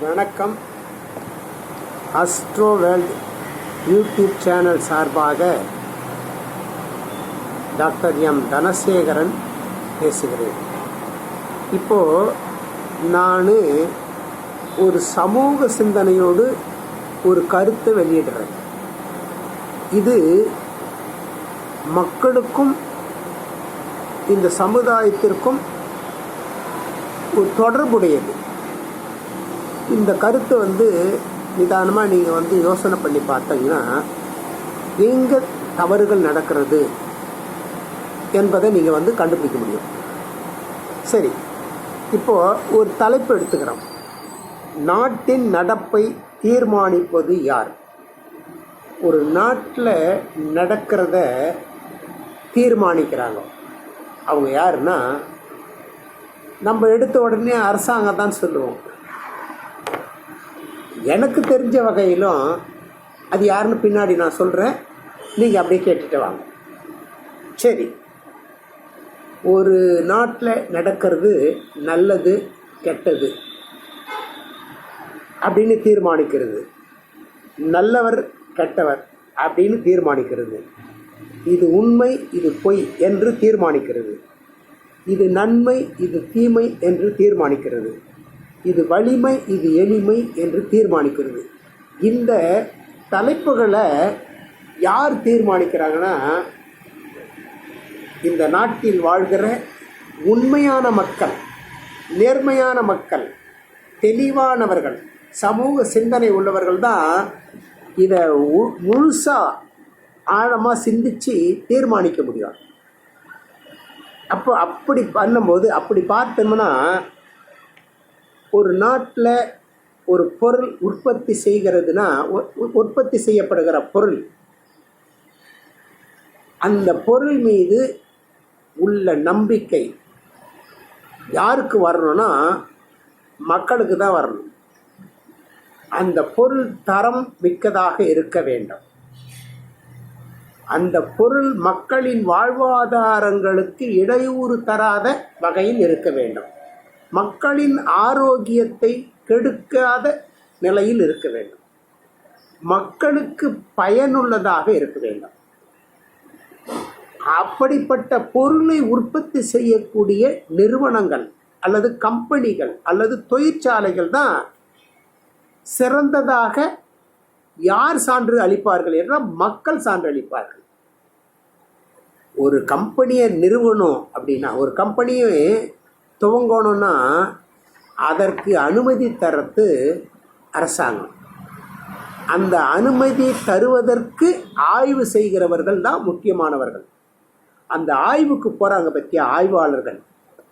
வணக்கம். Astro world YouTube channel சார்பாக doctor M Dhanasekaran பேசுகிறேன். இப்போது நான் ஒரு சமூக சிந்தனையோடு ஒரு கருத்தை வெளியிடுறேன். இது மக்களுக்கும் இந்த சமுதாயத்திற்கும் ஒரு தொடர்புடையது. இந்த கருத்தை நிதானமாக நீங்கள் யோசனை பண்ணி பார்த்தீங்கன்னா எங்கே தவறுகள் நடக்கிறது என்பதை நீங்கள் கண்டுபிடிக்க முடியும். சரி, இப்போது ஒரு தலைப்பு எடுத்துக்கிறோம். நாட்டின் நடப்பை தீர்மானிப்பது யார்? ஒரு நாட்டில் நடக்கிறத தீர்மானிக்கிறாங்க. அவங்க யாருன்னா, நம்ம எடுத்த உடனே அரசாங்கம் தான் சொல்லுவோம். எனக்கு தெரிஞ்ச வகையிலும் அது யாருன்னு பின்னாடி நான் சொல்கிறேன், நீங்கள் அப்படியே கேட்டுட்டு வாங்க. சரி, ஒரு நாட்டில் நடக்கிறது நல்லது கெட்டது அப்படின்னு தீர்மானிக்கிறது, நல்லவர் கெட்டவர் அப்படின்னு தீர்மானிக்கிறது, இது உண்மை இது பொய் என்று தீர்மானிக்கிறது, இது நன்மை இது தீமை என்று தீர்மானிக்கிறது, இது வலிமை இது எளிமை என்று தீர்மானிக்கிறது. இந்த தலைப்புகளை யார் தீர்மானிக்கிறாங்கன்னா, இந்த நாட்டில் வாழ்கிற உண்மையான மக்கள், நேர்மையான மக்கள், தெளிவானவர்கள், சமூக சிந்தனை உள்ளவர்கள் தான் இதை முழுசாக ஆழமாக சிந்தித்து தீர்மானிக்க முடியும். அப்படி பண்ணும்போது, அப்படி பார்த்தோம்னா, ஒரு நாட்டில் ஒரு பொருள் உற்பத்தி செய்கிறதுனா, உற்பத்தி செய்யப்படுகிற பொருள், அந்த பொருள் மீது உள்ள நம்பிக்கை யாருக்கு வரணும்னா மக்களுக்கு தான் வரணும். அந்த பொருள் தரம் மிக்கதாக இருக்க வேண்டும். அந்த பொருள் மக்களின் வாழ்வாதாரங்களுக்கு இடையூறு தராத வகையில் இருக்க வேண்டும். மக்களின் ஆரோக்கியத்தை கெடுக்காத நிலையில் இருக்க வேண்டும். மக்களுக்கு பயனுள்ளதாக இருக்க வேண்டும். அப்படிப்பட்ட பொருளை உற்பத்தி செய்யக்கூடிய நிறுவனங்கள் அல்லது கம்பெனிகள் அல்லது தொழிற்சாலைகள் தான் சிறந்ததாக யார் சான்று அளிப்பார்கள் என்றால் மக்கள் சான்று அளிப்பார்கள். ஒரு கம்பெனியை நிறுவனம் அப்படின்னா, ஒரு கம்பெனியை துவங்கணும்னா அதற்கு அனுமதி தரது அரசாங்கம். அந்த அனுமதி தருவதற்கு ஆய்வு செய்கிறவர்கள் தான் முக்கியமானவர்கள். அந்த ஆய்வுக்கு போகிறாங்க பற்றிய ஆய்வாளர்கள்.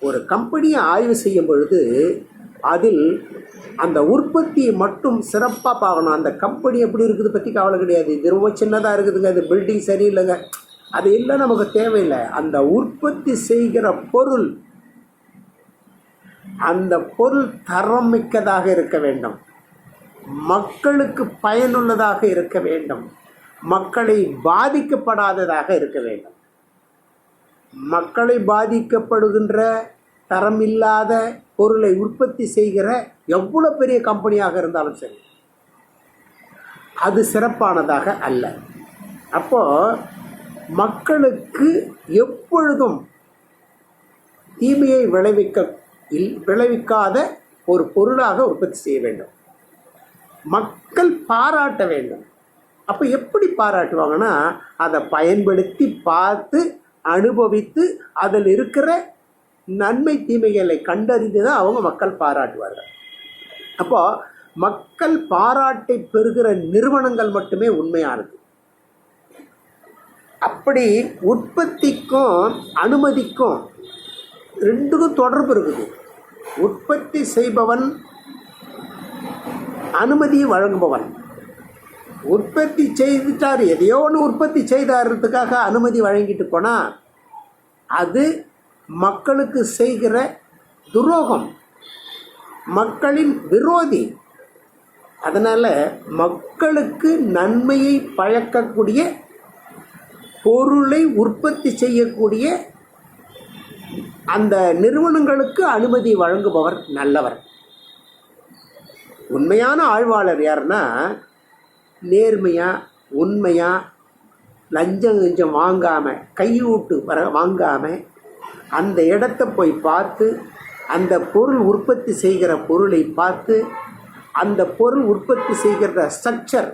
ஒரு கம்பெனியை ஆய்வு செய்யும் பொழுது அதில் அந்த உற்பத்தியை மட்டும் சிறப்பாக பார்க்கணும். அந்த கம்பெனி எப்படி இருக்குது பற்றி கவலை கிடையாது. இது ரொம்ப சின்னதாக இருக்குதுங்க, அது பில்டிங் சரியில்லைங்க, அது இல்லை, நமக்கு தேவையில்லை. அந்த உற்பத்தி செய்கிற பொருள், அந்த பொருள் தரம் மிக்கதாக இருக்க வேண்டும், மக்களுக்கு பயனுள்ளதாக இருக்க வேண்டும், மக்களை பாதிக்கப்படாததாக இருக்க வேண்டும். மக்களை பாதிக்கப்படுகின்ற தரமில்லாத பொருளை உற்பத்தி செய்கிற எவ்வளோ பெரிய கம்பெனியாக இருந்தாலும் சரி, அது சிறப்பானதாக அல்ல. அப்போது மக்களுக்கு எப்பொழுதும் தீமையை விளைவிக்காத ஒரு பொருளாக உற்பத்தி செய்ய வேண்டும். மக்கள் பாராட்ட வேண்டும். அப்போ எப்படி பாராட்டுவாங்கன்னா, அதை பயன்படுத்தி பார்த்து அனுபவித்து அதில் இருக்கிற நன்மை தீமைகளை கண்டறிந்து தான் அவங்க மக்கள் பாராட்டுவார்கள். அப்போது மக்கள் பாராட்டை பெறுகிற நிறுவனங்கள் மட்டுமே உண்மையானது. அப்படி உற்பத்திக்கும் அனுமதிக்கும் ரெண்டுக்கும் தொடர்பு இருக்குது. உற்பத்தி செய்பவன், அனுமதி வழங்குபவன். உற்பத்தி செய்துட்டார், எதையோ ஒன்று உற்பத்தி செய்தாருக்காக அனுமதி வழங்கிட்டு போனால் அது மக்களுக்கு செய்கிற துரோகம், மக்களின் விரோதி. அதனால் மக்களுக்கு நன்மையை பயக்கக்கூடிய பொருளை உற்பத்தி செய்யக்கூடிய அந்த நிறுவனங்களுக்கு அனுமதி வழங்குபவர் நல்லவர். உண்மையான ஆழ்வாளர் யாருன்னா, நேர்மையாக உண்மையாக லஞ்சம் கிஞ்சம் வாங்காமல் கையூட்டு வாங்காமல் அந்த இடத்த போய் பார்த்து அந்த பொருள் உற்பத்தி செய்கிற பொருளை பார்த்து அந்த பொருள் உற்பத்தி செய்கிற ஸ்ட்ரக்சர்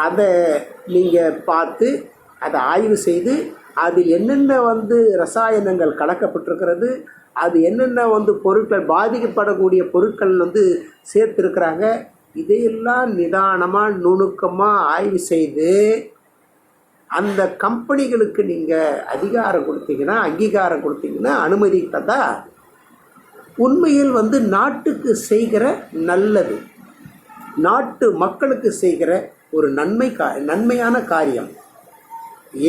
அதை நீங்கள் பார்த்து அதை ஆய்வு செய்து அதில் என்னென்ன ரசாயனங்கள் கலக்கப்பட்டிருக்கிறது, அது என்னென்ன பொருட்கள் பாதிக்கப்படக்கூடிய பொருட்கள் சேர்த்துருக்குறாங்க, இதையெல்லாம் நிதானமாக நுணுக்கமாக ஆய்வு செய்து அந்த கம்பெனிகளுக்கு நீங்கள் அதிகாரம் கொடுத்தீங்கன்னா, அங்கீகாரம் கொடுத்தீங்கன்னா, அனுமதி தந்தா உண்மையில் நாட்டுக்கு செய்கிற நல்லது, நாட்டு மக்களுக்கு செய்கிற ஒரு நன்மையான காரியம்.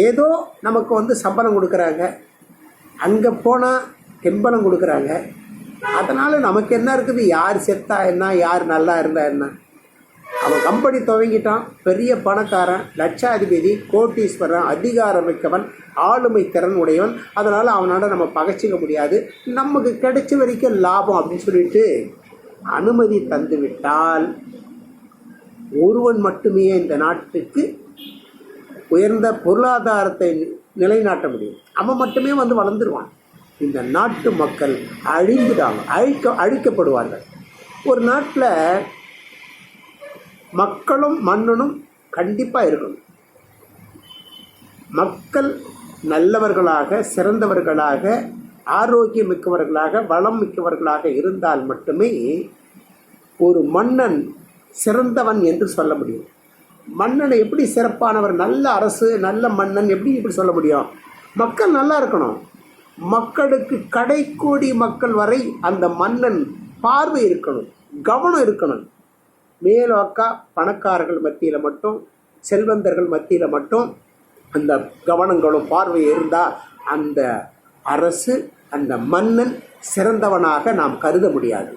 ஏதோ நமக்கு சம்பளம் கொடுக்குறாங்க, அங்கே போனால் கெம்பளம் கொடுக்குறாங்க, அதனால் நமக்கு என்ன இருக்குது, யார் செத்தா என்ன, யார் நல்லா இருந்தா என்ன. அவன் கம்பெனி துவங்கிட்டான், பெரிய பணக்காரன், லட்சாதிபதி, கோட்டீஸ்வரன், அதிகாரம் மிக்கவன், ஆளுமை திறன் உடையவன், அதனால் அவனால் நம்ம பகைச்சிக்க முடியாது, நமக்கு கிடைச்ச வரைக்கும் லாபம் அப்படின்னு சொல்லிட்டு அனுமதி தந்துவிட்டால் ஒருவன் மட்டுமே இந்த நாட்டுக்கு உயர்ந்த பொருளாதாரத்தை நிலைநாட்ட முடியும். அவன் மட்டுமே வளர்ந்துருவான். இந்த நாட்டு மக்கள் அழிக்கப்படுவார்கள். ஒரு நாட்டில் மக்களும் மன்னனும் கண்டிப்பாக இருக்கணும். மக்கள் நல்லவர்களாக, சிறந்தவர்களாக, ஆரோக்கியம் மிக்கவர்களாக, வளம் மிக்கவர்களாக இருந்தால் மட்டுமே ஒரு மன்னன் சிறந்தவன் என்று சொல்ல முடியும். மன்னனை எப்படி சிறப்பானவர், நல்ல அரசு, நல்ல மன்னன் எப்படி சொல்ல முடியும்? மக்கள் நல்லா இருக்கணும். மக்களுக்கு கடைக்கோடி மக்கள் வரை அந்த மன்னன் பார்வை இருக்கணும், கவனம் இருக்கணும். மேலோக்கா பணக்காரர்கள் மத்தியில் மட்டும், செல்வந்தர்கள் மத்தியில் மட்டும் அந்த கவனங்களும் பார்வை இருந்தால் அந்த அரசு, அந்த மன்னன் சிறந்தவனாக நாம் கருத முடியாது.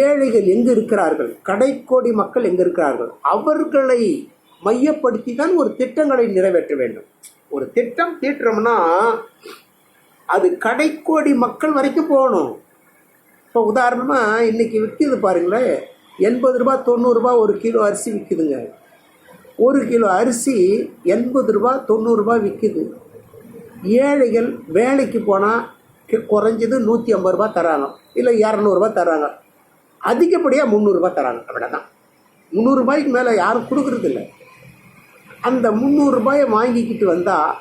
ஏழைகள் எங்கு இருக்கிறார்கள், கடைக்கோடி மக்கள் எங்கு இருக்கிறார்கள், அவர்களை மையப்படுத்தி தான் ஒரு திட்டங்களை நிறைவேற்ற வேண்டும். ஒரு திட்டம் தீட்டுறோம்னா அது கடைக்கோடி மக்கள் வரைக்கும் போகணும். இப்போ உதாரணமாக இன்றைக்கி விற்கிது பாருங்களேன், 80 ரூபா 90 ரூபா ஒரு கிலோ அரிசி விற்கிதுங்க. ஒரு கிலோ அரிசி 80 ரூபா 90 ரூபா விற்கிது. ஏழைகள் வேலைக்கு போனால் குறைஞ்சது 150 ரூபா தராங்க, இல்லை 200 ரூபா தராங்க, அதிகப்படியாக 300 ரூபா தராங்க. அவ்வளோதான். 300 ரூபாய்க்கு மேலே யாரும் கொடுக்குறதில்ல. அந்த 300 ரூபாயை வாங்கிக்கிட்டு வந்தால்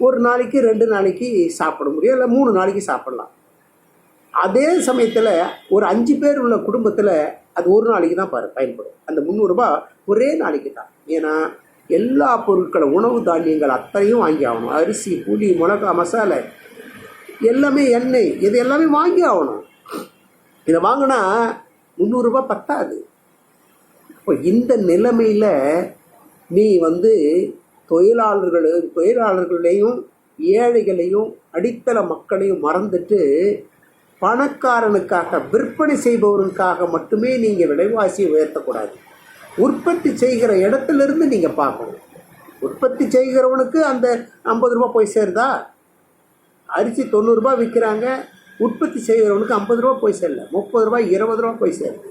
ஒரு நாளைக்கு 2 நாளைக்கு சாப்பிட முடியும், இல்லை 3 நாளைக்கு சாப்பிட்லாம். அதே சமயத்தில் ஒரு 5 பேர் உள்ள குடும்பத்தில் அது ஒரு நாளைக்கு தான் பயன்படும். அந்த 300 ரூபா ஒரே நாளைக்கு தான். ஏன்னா எல்லா பொருட்களும், உணவு தானியங்கள் அத்தனையும் வாங்கி ஆகணும். அரிசி, புளி, மிளகா, மசாலா, எல்லாமே, எண்ணெய், இது எல்லாமே வாங்கி ஆகணும். இதை வாங்கினா 300 ரூபா பத்தாது. இப்போ இந்த நிலைமையில் நீ தொழிலாளர்களையும் ஏழைகளையும் அடித்தள மக்களையும் மறந்துட்டு பணக்காரனுக்காக, விற்பனை செய்பவர்களுக்காக மட்டுமே நீங்கள் விலைவாசியை உயர்த்தக்கூடாது. உற்பத்தி செய்கிற இடத்துலேருந்து நீங்கள் பார்க்கணும். உற்பத்தி செய்கிறவனுக்கு அந்த 50 ரூபா போய் சேருதா? அரிசி 90 ரூபா விற்கிறாங்க, உற்பத்தி செய்கிறவனுக்கு 50 ரூபா போய் சேரல, 30 ரூபா 20 ரூபா போய் சேருது.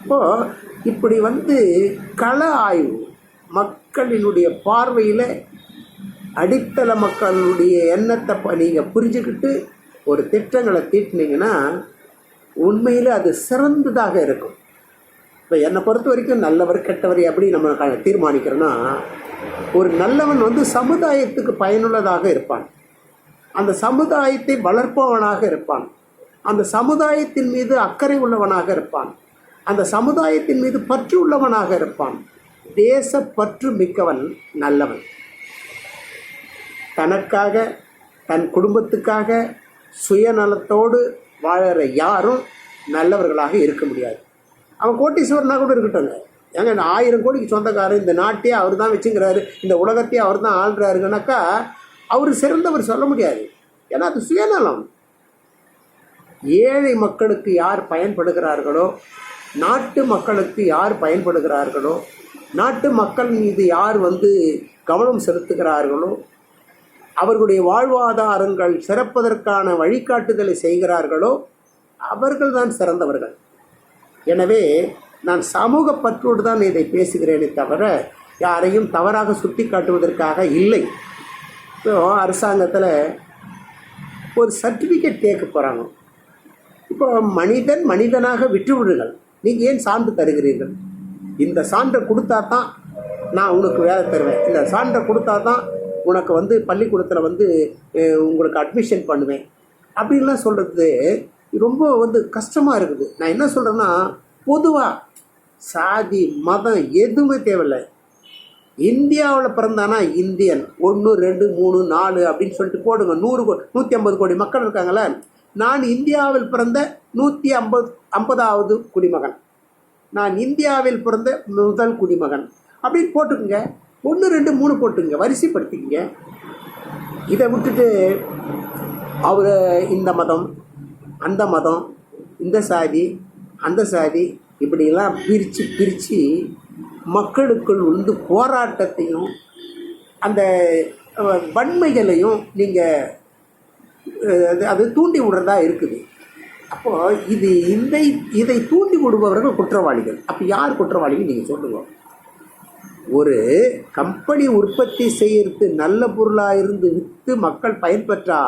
இப்போது இப்படி கள ஆய்வு, மக்களினுடைய பார்வையில் அடித்தள மக்களுடைய எண்ணத்தை நீங்கள் புரிஞ்சுக்கிட்டு ஒரு திட்டங்களை தீட்டினீங்கன்னா உண்மையில் அது சிறந்ததாக இருக்கும். இப்போ என்னை பொறுத்த வரைக்கும் நல்லவர் கெட்டவர் எப்படி நம்ம தீர்மானிக்கிறோன்னா, ஒரு நல்லவன் சமுதாயத்துக்கு பயனுள்ளதாக இருப்பான், அந்த சமுதாயத்தை வளர்ப்பவனாக இருப்பான், அந்த சமுதாயத்தின் மீது அக்கறை உள்ளவனாக இருப்பான், அந்த சமுதாயத்தின் மீது பற்று உள்ளவனாக இருப்பான். தேச பற்று மிக்கவன் நல்லவன். தனக்காக, தன் குடும்பத்துக்காக சுயநலத்தோடு வாழற யாரும் நல்லவர்களாக இருக்க முடியாது. அவன் கோட்டீஸ்வரனா கூட இருக்கட்டுங்க. ஏங்க, 1000 கோடிக்கு சொந்தக்காரர், இந்த நாட்டையே அவர் தான் வச்சுங்கிறாரு, இந்த உலகத்தையே அவர் தான் ஆள்றாருங்கனாக்கா அவர் சிறந்தவர் சொல்ல முடியாது. ஏன்னா அது சுயநலம். ஏழை மக்களுக்கு யார் பயன்படுகிறார்களோ, நாட்டு மக்களுக்கு யார் பயன்படுகிறார்களோ, நாட்டு மக்கள் மீது யார் கவனம் செலுத்துகிறார்களோ, அவர்களுடைய வாழ்வாதாரங்கள் சிறப்பதற்கான வழிகாட்டுதலை செய்கிறார்களோ அவர்கள் தான் சிறந்தவர்கள். எனவே நான் சமூக பற்றோடு தான் இதை பேசுகிறேனே தவிர யாரையும் தவறாக சுட்டி காட்டுவதற்காக இல்லை. இப்போ அரசாங்கத்தில் ஒரு சர்டிஃபிகேட் கேட்க போகிறாங்க. இப்போ மனிதன் மனிதனாக விட்டு விடுங்கள், நீங்கள் ஏன் சான்று தருகிறீர்கள்? இந்த சான்றை கொடுத்தா தான் நான் உனக்கு வேலை தருவேன், இந்த சான்றை கொடுத்தா தான் உனக்கு வந்து பள்ளிக்கூடத்தில் வந்து உங்களுக்கு அட்மிஷன் பண்ணுவேன் அப்படின்லாம் சொல்கிறது ரொம்ப வந்து கஷ்டமாக இருக்குது. நான் என்ன சொல்கிறேன்னா, பொதுவாக சாதி மதம் எதுவுமே தேவையில்லை. இந்தியாவில் பிறந்தானா இந்தியன் 1 2 3 4 அப்படின்னு சொல்லிட்டு போடுங்க. 150 கோடி மக்கள் இருக்காங்களே, நான் இந்தியாவில் பிறந்த 150வது குடிமகன், நான் இந்தியாவில் பிறந்த முதல் குடிமகன் அப்படின்னு போட்டுக்குங்க. 1 2 3 போட்டுங்க, வரிசைப்படுத்திக்கங்க. இதை விட்டுட்டு அவர் இந்த மதம் அந்த மதம், இந்த சாதி அந்த சாதி இப்படியெல்லாம் பிரித்து மக்களுக்குள் வந்து போராட்டத்தையும் அந்த வன்மைகளையும் நீங்கள் அது தூண்டி விடுறதா இருக்குது. அப்போது இதை தூண்டி விடுபவர்கள் குற்றவாளிகள். அப்போ யார் குற்றவாளிகள் நீங்கள் சொல்லுங்க. ஒரு கம்பெனி உற்பத்தி செய்யறது நல்ல பொருளாக இருந்து விற்று மக்கள் பயன்பெற்றா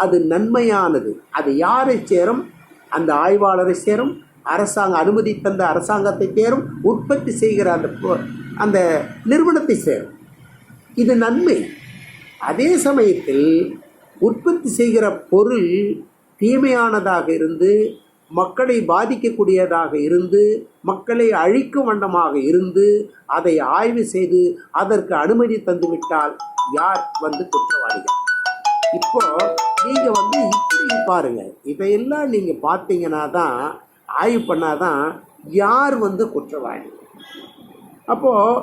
அது நன்மையானது. அது யாரை சேரும்? அந்த ஆய்வாளரை சேரும், அரசாங்க அனுமதி தந்த அரசாங்கத்தை சேரும், உற்பத்தி செய்கிற அந்த நிறுவனத்தை சேரும். இது நன்மை. அதே சமயத்தில் உற்பத்தி செய்கிற பொருள் தீமையானதாக இருந்து மக்களை பாதிக்கக்கூடியதாக இருந்து மக்களை அழிக்கும் வண்ணமாக இருந்து அதை ஆய்வு செய்து அதற்கு அனுமதி தந்துவிட்டால் யார் வந்து குற்றவாளிகள்? இப்போ நீங்கள் வந்து இப்படி பாருங்கள், இதையெல்லாம் நீங்கள் பார்த்தீங்கன்னா தான், ஆய்வு பண்ணாதான் யார் வந்து குற்றவாளி. அப்போது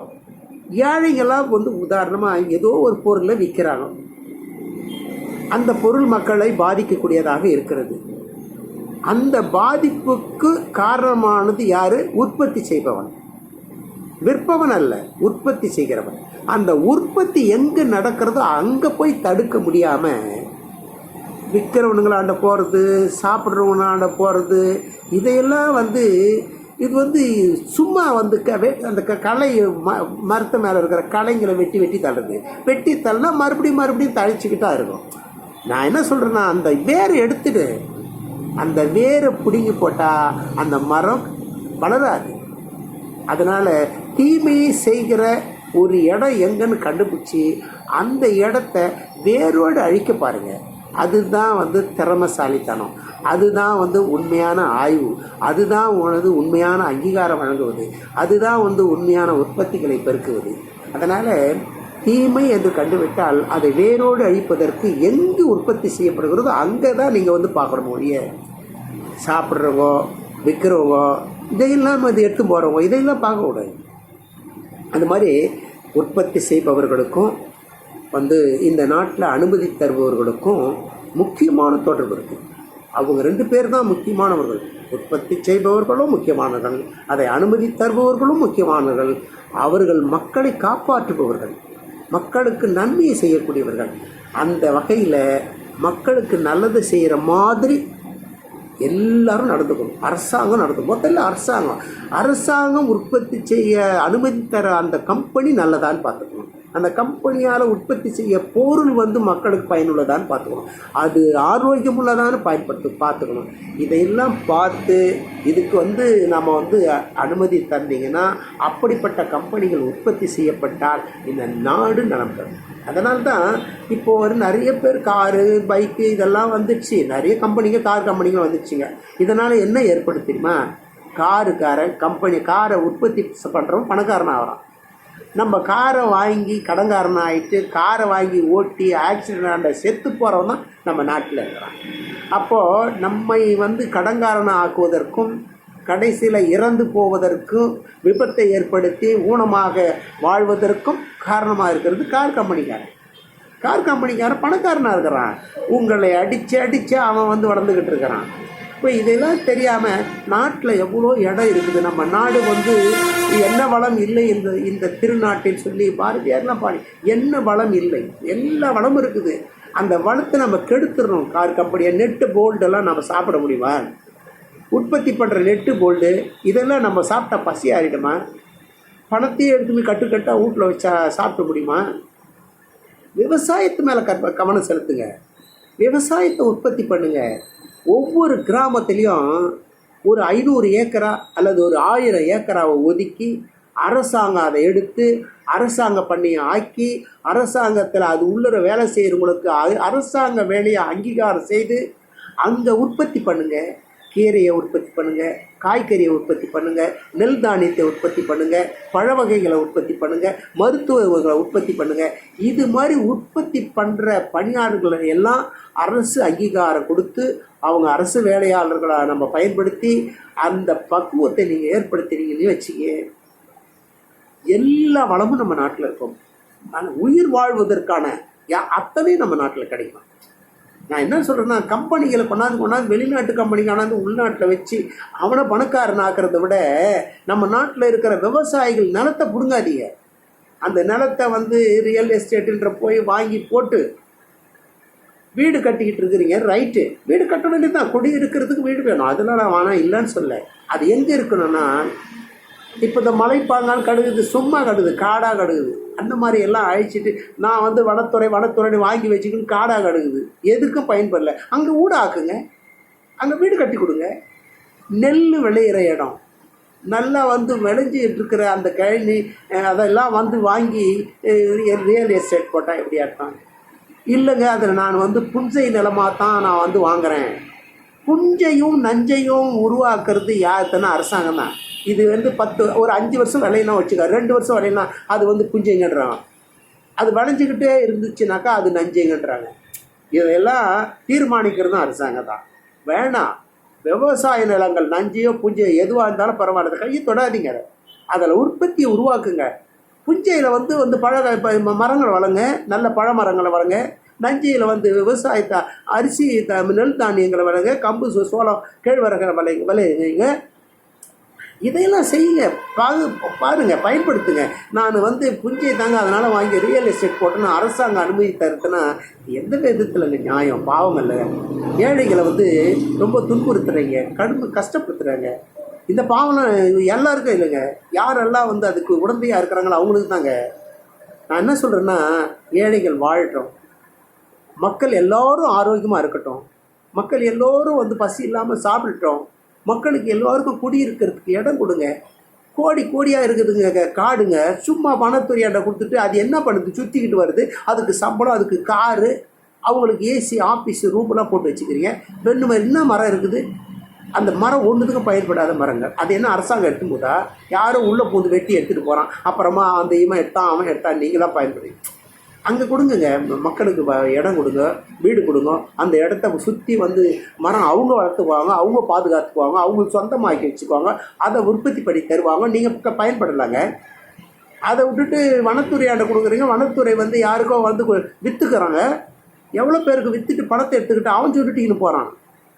ஏழைகளாக வந்து உதாரணமாக ஏதோ ஒரு பொருளை விற்கிறாங்க, அந்த பொருள் மக்களை பாதிக்கக்கூடியதாக இருக்கிறது. அந்த பாதிப்புக்கு காரணமானது யார்? உற்பத்தி செய்பவன், விற்பவன் அல்ல, உற்பத்தி செய்கிறவன். அந்த உற்பத்தி எங்கே நடக்கிறதோ அங்கே போய் தடுக்க முடியாமல் விற்கிறவனுங்களாண்ட போகிறது, சாப்பிட்றவங்களாண்ட போகிறது, இதையெல்லாம் வந்து இது வந்து சும்மா வந்து அந்த களை மரத்து மேலே இருக்கிற களைங்களை வெட்டி தள்ளுறது. வெட்டி தள்ளினா மறுபடியும் தழிச்சிக்கிட்டா இருக்கும். நான் என்ன சொல்கிறேன்னா, அந்த வேரை எடுத்துட்டு அந்த வேரை பிடுங்கி போட்டால் அந்த மரம் வளராது. அதனால் தீமையை செய்கிற ஒரு இடம் எங்கன்னு கண்டுபிடிச்சி அந்த இடத்த வேரோடு அழிக்க பாருங்கள். அதுதான் வந்து திறமைசாலித்தனம், அதுதான் வந்து உண்மையான ஆய்வு, அதுதான் வந்து உண்மையான அங்கீகாரம் வழங்குவது, அதுதான் வந்து உண்மையான உற்பத்திகளை பெருக்குவது. அதனால் தீமை என்று கண்டுவிட்டால் அதை வேரோடு அழிப்பதற்கு எங்கு உற்பத்தி செய்யப்படுகிறதோ அங்கே தான் நீங்கள் வந்து பார்க்கணும். ஒழிய சாப்பிட்றவோ விற்கிறவோ இதையெல்லாம் வந்து எடுத்து போகிறவோ இதையெல்லாம் பார்க்கக்கூடாது. அந்த மாதிரி உற்பத்தி செய்பவர்களுக்கும் வந்து இந்த நாட்டில் அனுமதி தருபவர்களுக்கும் முக்கியமான தொடர்பு இருக்குது. அவங்க 2 பேர் தான் முக்கியமானவர்கள். உற்பத்தி செய்பவர்களும் முக்கியமானவர்கள், அதை அனுமதி தருபவர்களும் முக்கியமானவர்கள். அவர்கள் மக்களை காப்பாற்றுபவர்கள், மக்களுக்கு நன்மையை செய்யக்கூடியவர்கள். அந்த வகையில் மக்களுக்கு நல்லது செய்கிற மாதிரி எல்லாரும் நடந்துக்கணும். அரசாங்கம் நடந்துக்கும். முதல்ல அரசாங்கம் உற்பத்தி செய்ய அனுமதி தர அந்த கம்பெனி நல்லதான்னு பார்த்துக்கணும். அந்த கம்பெனியால் உற்பத்தி செய்ய பொருள் வந்து மக்களுக்கு பயனுள்ளதான்னு பார்த்துக்கணும். அது ஆரோக்கியமுள்ளதான்னு பார்த்துக்கணும். இதையெல்லாம் பார்த்து இதுக்கு வந்து நம்ம வந்து அனுமதி தந்தீங்கன்னா அப்படிப்பட்ட கம்பெனிகள் உற்பத்தி செய்யப்பட்டால் இந்த நாடு நலம் பெறும். அதனால்தான் இப்போது ஒரு நிறைய பேர் காரு பைக்கு இதெல்லாம் வந்துடுச்சு. நிறைய கார் கம்பெனிகள் வந்துடுச்சுங்க. இதனால் என்ன ஏற்படுது தெரியுமா? காரை உற்பத்தி பண்ணுறவன் பணக்காரன் ஆகிறான். நம்ம காரை வாங்கி கடன்காரன் ஆகிட்டு காரை வாங்கி ஓட்டி ஆக்சிடென்ட் செத்து போகிறவன் தான் நம்ம நாட்டில் இருக்கிறான். அப்போது நம்மை வந்து கடன்காரனை ஆக்குவதற்கும் கடைசியில் இறந்து போவதற்கும் விபத்தை ஏற்படுத்தி ஊனமாக வாழ்வதற்கும் காரணமாக இருக்கிறது கார் கம்பெனிக்காரன் பணக்காரனாக இருக்கிறான். உங்களை அடித்து அவன் வந்து வளர்ந்துக்கிட்டு இருக்கிறான். இப்போ இதெல்லாம் தெரியாமல் நாட்டில் எவ்வளோ இடம் இருக்குது. நம்ம நாடு வந்து என்ன வளம் இல்லை இந்த திருநாட்டில் சொல்லி பாரதியார்லாம் பாடி, என்ன வளம் இல்லை, எல்லா வளமும் இருக்குது. அந்த வளத்தை நம்ம கெடுத்துடணும். கார் கம்பெனியை நெட்டு போல்டெல்லாம் நம்ம சாப்பிட முடியுமா? உற்பத்தி பண்ணுற நெட்டு போல்டு இதெல்லாம் நம்ம சாப்பிட்டா பசி ஆகிடுமா? பணத்தையே எடுத்து போய் கட்டுக்கட்டாக வீட்டில் வச்சா சாப்பிட முடியுமா? விவசாயத்து மேலே கவனம் செலுத்துங்க. விவசாயத்தை உற்பத்தி பண்ணுங்க. ஒவ்வொரு கிராமத்துலேயும் ஒரு 500 ஏக்கரா அல்லது ஒரு 1000 ஏக்கராவை ஒதுக்கி அரசாங்கம் அதை எடுத்து அரசாங்க பண்ணையை ஆக்கி அரசாங்கத்தில் அது உள்ளர வேலை செய்கிறவங்களுக்கு அரசாங்க வேலையை அங்கீகாரம் செய்து அங்கே உற்பத்தி பண்ணுங்கள். கீரையை உற்பத்தி பண்ணுங்கள், காய்கறியை உற்பத்தி பண்ணுங்கள், நெல் தானியத்தை உற்பத்தி பண்ணுங்கள், பழ வகைகளை உற்பத்தி பண்ணுங்கள், மருத்துவங்களை உற்பத்தி பண்ணுங்கள். இது மாதிரி உற்பத்தி பண்ணுற பணியாளர்களை எல்லாம் அரசு அங்கீகாரம் கொடுத்து அவங்க அரசு வேலையாளர்களை நம்ம பயன்படுத்தி அந்த பக்குவத்தை நீங்கள் ஏற்படுத்தினீங்கன்னு வச்சுக்க, எல்லா வளமும் நம்ம நாட்டில் இருக்கும். ஆனால் உயிர் வாழ்வதற்கான அத்தனையும் நம்ம நாட்டில் கிடைக்கும். நான் என்ன சொல்கிறேன்னா, கம்பெனிகளை கொண்டாந்து வெளிநாட்டு கம்பெனி கொண்டாந்து உள்நாட்டில் வச்சு அவனை பணக்காரன் ஆக்கிறத விட நம்ம நாட்டில் இருக்கிற விவசாயிகள் நிலத்தை பிடுங்காதீங்க. அந்த நிலத்தை ரியல் எஸ்டேட்டுன்ற போய் வாங்கி போட்டு வீடு கட்டிக்கிட்டு இருக்கிறீங்க. ரைட்டு, வீடு கட்ட வேண்டியது தான். குடி இருக்கிறதுக்கு வீடு வேணும், அதெல்லாம் வேணாம் இல்லைன்னு சொல்ல. அது எங்கே இருக்கணும்னா, இப்போ இந்த மலைப்பாங்கால் கடுகுது, சும்மா கடுகுது, காடாக கடுகுது, அந்த மாதிரி எல்லாம் அழிச்சிட்டு நான் வனத்துறை வாங்கி வச்சுக்கின்னு காடாக கடுகுது, எதுக்கும் பயன்படல. அங்கே ஊடாக்குங்க, அங்கே வீடு கட்டி கொடுங்க. நெல் விளையிற இடம் நல்லா விளைஞ்சிட்டு இருக்கிற அந்த கழனி அதெல்லாம் வாங்கி ரியல் எஸ்டேட் போட்டால் எப்படி ஆட்டான்? இல்லைங்க, அதில் நான் புஞ்சை நிலமாக தான் நான் வாங்குகிறேன். புஞ்சையும் நஞ்சையும் உருவாக்குறது யாருன்னா அரசாங்கம் தான். இது ஒரு 5 வருஷம் விளையினா வச்சுக்க, 2 வருஷம் விளையினா அது புஞ்சைங்கன்றாங்க. அது விளைஞ்சிக்கிட்டே இருந்துச்சுனாக்கா அது நஞ்சைங்கன்றாங்க. இதெல்லாம் தீர்மானிக்கிறதும் அரசாங்கம் தான். வேணாம், விவசாய நிலங்கள் நஞ்சையோ புஞ்சையோ எதுவாக இருந்தாலும் பரவாயில்ல, கையை தொடாதீங்க. அதில் உற்பத்தியை உருவாக்குங்க. புஞ்சையில் பழ மரங்கள் வளங்க, நல்ல பழ மரங்களை வளங்க. நஞ்சையில் விவசாயத்தை அரிசி நெல் தானியங்களை வளங்க, கம்பு சோளம் கேழ்வரகு விளையுங்க. இதையெல்லாம் செய்யுங்க, பாருங்கள், பயன்படுத்துங்க. நான் புஞ்சை தாங்க அதனால் வாங்கி ரியல் எஸ்டேட் போட்டேன்னா அரசாங்கம் அனுமதி தருதுன்னா எந்த விதத்தில் இல்லை, நியாயம்? பாவம் இல்லை. ஏழைகளை ரொம்ப துன்புறுத்துறீங்க, கஷ்டப்படுத்துகிறாங்க. இந்த பாவம்லாம் எல்லாருக்கும் இல்லைங்க. யாரெல்லாம் அதுக்கு உடந்தையாக இருக்கிறாங்களோ அவங்களுக்கு தாங்க. நான் என்ன சொல்கிறேன்னா, ஏழைகள் வாழட்டும், மக்கள் எல்லோரும் ஆரோக்கியமாக இருக்கட்டும், மக்கள் எல்லோரும் பசி இல்லாமல் சாப்பிடட்டும், மக்களுக்கு எல்லோருக்கும் குடியிருக்கிறதுக்கு இடம் கொடுங்க. கோடியாக இருக்குதுங்க காடுங்க, சும்மா வனத்துறையாண்ட கொடுத்துட்டு அது என்ன பண்ணுது? சுற்றிக்கிட்டு வருது. அதுக்கு சம்பளம், அதுக்கு காரு, அவங்களுக்கு ஏசி ஆஃபீஸு ரூம்லாம் போட்டு வச்சுக்கிறீங்க. ரெண்டு மாதிரி என்ன மரம் இருக்குது? அந்த மரம் ஒன்றுத்துக்கும் பயன்படாத மரங்கள். அது என்ன அரசாங்கம் எடுத்து போதா? யாரும் உள்ளே பூந்து வெட்டி எடுத்துகிட்டு போகிறான். அப்புறமா அந்த இவன் எடுத்தான் அவன் எடுத்தான் நீங்களாம் பயன்படுது. அங்கே கொடுங்குங்க, மக்களுக்கு இடம் கொடுங்க, வீடு கொடுங்க. அந்த இடத்த சுற்றி மரம் அவங்க வளர்த்துக்குவாங்க, அவங்க பாதுகாத்துக்குவாங்க, அவங்களுக்கு சொந்தமாக்கி வச்சுக்குவாங்க, அதை உற்பத்தி பண்ணி தருவாங்க, நீங்கள் பயன்படலாங்க. அதை விட்டுட்டு வனத்துறையாண்ட கொடுக்குறீங்க. வனத்துறை யாருக்கோ விற்றுக்கிறாங்க. எவ்வளோ பேருக்கு விற்றுட்டு பணத்தை எடுத்துக்கிட்டு அவன் சொல்லிட்டு போகிறான்.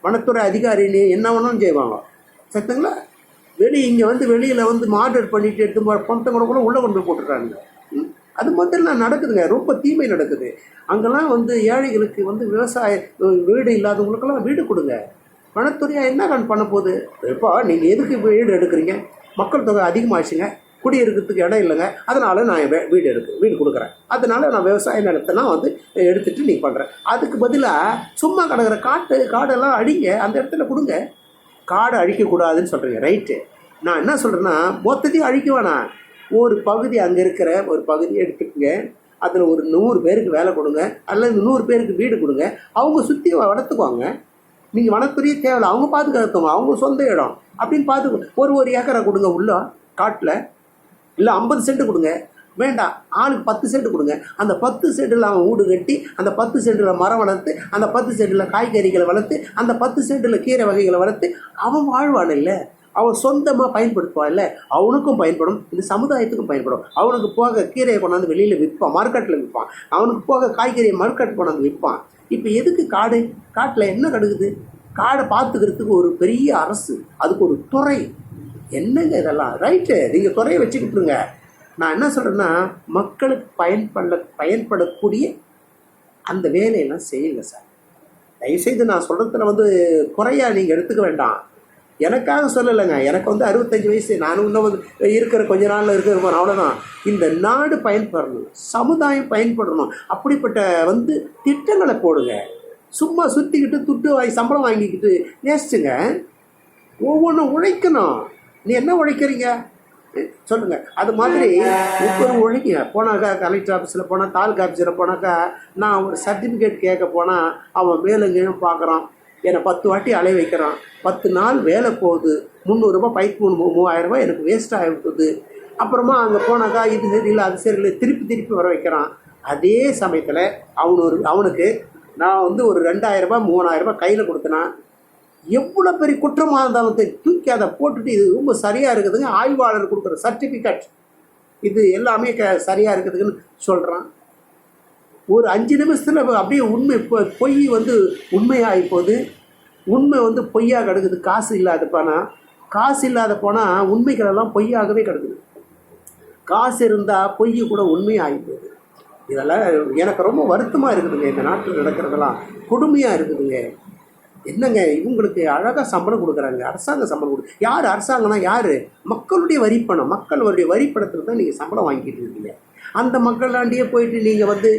வனத்துறை அதிகாரின்னு என்ன வேணும்னு செய்வாங்க. சத்துங்களா? இங்கே வெளியில் மார்டர் பண்ணிட்டு எடுத்து போகிற பணத்தை கூட உள்ளே கொண்டு போய் போட்டுருக்காங்க. அது மட்டும் நடக்குதுங்க, ரொம்ப தீமை நடக்குது. அங்கெல்லாம் ஏழைகளுக்கு விவசாய வீடு இல்லாதவங்களுக்கெல்லாம் வீடு கொடுங்க. வனத்துறையாக என்ன பண்ண போகுது? இப்போ நீங்கள் எதுக்கு வீடு எடுக்கிறீங்க? மக்கள் தொகை அதிகமாகிடுச்சுங்க, குடியிருக்கிறதுக்கு இடம் இல்லைங்க, அதனால் நான் வீடு கொடுக்குறேன். அதனால் நான் விவசாய நிலத்தெல்லாம் எடுத்துகிட்டு நீங்கள் பண்ணுறேன். அதுக்கு பதிலாக சும்மா கிடக்கிற காடெல்லாம் அடிங்க, அந்த இடத்துல கொடுங்க. காடை அழிக்கக்கூடாதுன்னு சொல்கிறீங்க, ரைட்டு. நான் என்ன சொல்கிறேன்னா, மொத்தத்தையும் அழிக்க வேணாம். ஒரு பகுதி, அங்கே இருக்கிற ஒரு பகுதியை எடுத்துக்கங்க, அதில் ஒரு 100 பேருக்கு வேலை கொடுங்க, அல்லது 100 பேருக்கு வீடு கொடுங்க. அவங்க சுற்றி வளர்த்துக்குவாங்க. நீங்கள் வனத்துறையே தேவையில்லை, அவங்க பாதுகாத்துவாங்க, அவங்க சொந்த இடம் அப்படின்னு பார்த்து ஒரு ஏக்கரை கொடுங்க உள்ள காட்டில். இல்லை 50 சென்ட் கொடுங்க, வேண்டாம் ஆளுக்கு 10 சென்ட் கொடுங்க. அந்த 10 சென்ட்டில் அவன் வீடு கட்டி, அந்த 10 சென்ட்டில் மரம் வளர்த்து, அந்த 10 சென்ட்டில் காய்கறிகளை வளர்த்து, அந்த 10 சென்ட்டில் கீரை வகைகளை வளர்த்து அவன் வாழ்வான். இல்லை, அவன் சொந்தமாக பயன்படுத்துவான். இல்லை, அவனுக்கும் பயன்படும், இந்த சமுதாயத்துக்கும் பயன்படும். அவனுக்கு போக கீரையை கொண்டாந்து வெளியில் விற்பான், மார்க்கெட்டில் விற்பான். அவனுக்கு போக காய்கறியை மார்க்கெட் கொண்டாந்து விற்பான். இப்போ எதுக்கு காடு? காட்டில் என்ன கிடக்குது? காடை பார்த்துக்கிறதுக்கு ஒரு பெரிய அரசு, அதுக்கு ஒரு துறை. என்னங்க இதெல்லாம்? ரைட்டு, நீங்கள் துறையை வச்சுக்கிட்டுருங்க. நான் என்ன சொல்கிறேன்னா, மக்களுக்கு பயன்படக்கூடிய அந்த வேலையெல்லாம் செய்யுங்க சார். தயவுசெய்து நான் சொல்கிறதுல குறையாக நீங்கள் எடுத்துக்க வேண்டாம். எனக்காக சொல்லலைங்க, எனக்கு வந்து 65 வயசு, நானும் இன்னும் வந்து இருக்கிற கொஞ்ச நாளில் இருக்கிற போகிறேன், அவ்வளோதான். இந்த நாடு பயன்படணும், சமுதாயம் பயன்படணும், அப்படிப்பட்ட வந்து திட்டங்களை போடுங்க. சும்மா சுற்றிக்கிட்டு துட்டு சம்பளம் வாங்கிக்கிட்டு நேசிச்சுங்க. ஒவ்வொன்றும் உழைக்கணும். நீ என்ன உழைக்கிறீங்க சொல்லுங்கள். அது மாதிரி ஒவ்வொரு உழைக்க போனாக்கா, கலெக்டர் ஆஃபீஸில் போனால், தாலுக்கா ஆஃபீஸில் போனாக்கா, நான் ஒரு சர்டிஃபிகேட் கேட்க போனால் அவன் மேலும் கீழும் பார்க்குறான், என்னை 10 வாட்டி அலைய வைக்கிறான். 10 நாள் வேலை போகுது, 300 ரூபாய் பைக்கு 3000 ரூபாய் எனக்கு வேஸ்ட் ஆகிவிட்டுது. அப்புறமா அங்கே போனாக்கா இது சரியில்லை அது சரியில்லை திருப்பி வர வைக்கிறான். அதே சமயத்தில் அவனுக்கு நான் வந்து ஒரு 2000 ரூபாய் 3000 ரூபாய் கையில் கொடுத்தேன்னா, எவ்வளோ பெரிய குற்றமாக இருந்தாலும் தூக்கி அதை போட்டுட்டு இது ரொம்ப சரியாக இருக்குதுங்க, ஆய்வாளர் கொடுக்குற சர்டிஃபிகேட் இது எல்லாமே சரியாக இருக்குதுன்னு சொல்கிறான். ஒரு 5 நிமிஷத்தில் அப்படியே உண்மை பொய் வந்து உண்மையாகி போகுது, உண்மை வந்து பொய்யாக கிடக்குது. காசு இல்லாத போனால் உண்மைகளெல்லாம் பொய்யாகவே கிடக்குது. காசு இருந்தால் பொய் கூட உண்மையாகி போகுது. இதெல்லாம் எனக்கு ரொம்ப வருத்தமாக இருக்குதுங்க. இந்த நாட்டில் நடக்கிறதெல்லாம் கொடுமையாக இருக்குதுங்க. என்னங்க இவங்களுக்கு அழகாக சம்பளம் கொடுக்குறாங்க, அரசாங்க சம்பளம் யார் அரசாங்கம்னா யார்? மக்களுடைய வரிப்பணம், மக்களுடைய வரிப்பணத்தில் தான் நீங்கள் சம்பளம் வாங்கிட்டு இருக்கீங்க. அந்த மக்களாண்டியே போயிட்டு நீங்கள் வந்து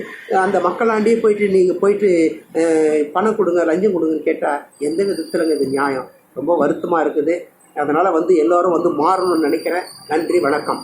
பணம் கொடுங்க லஞ்சம் கொடுங்கன்னு கேட்டால் எந்த விதத்துலங்க இது நியாயம்? ரொம்ப வருத்தமாக இருக்குது. அதனால் வந்து எல்லோரும் வந்து மாறணும்னு நினைக்கிறேன். நன்றி, வணக்கம்.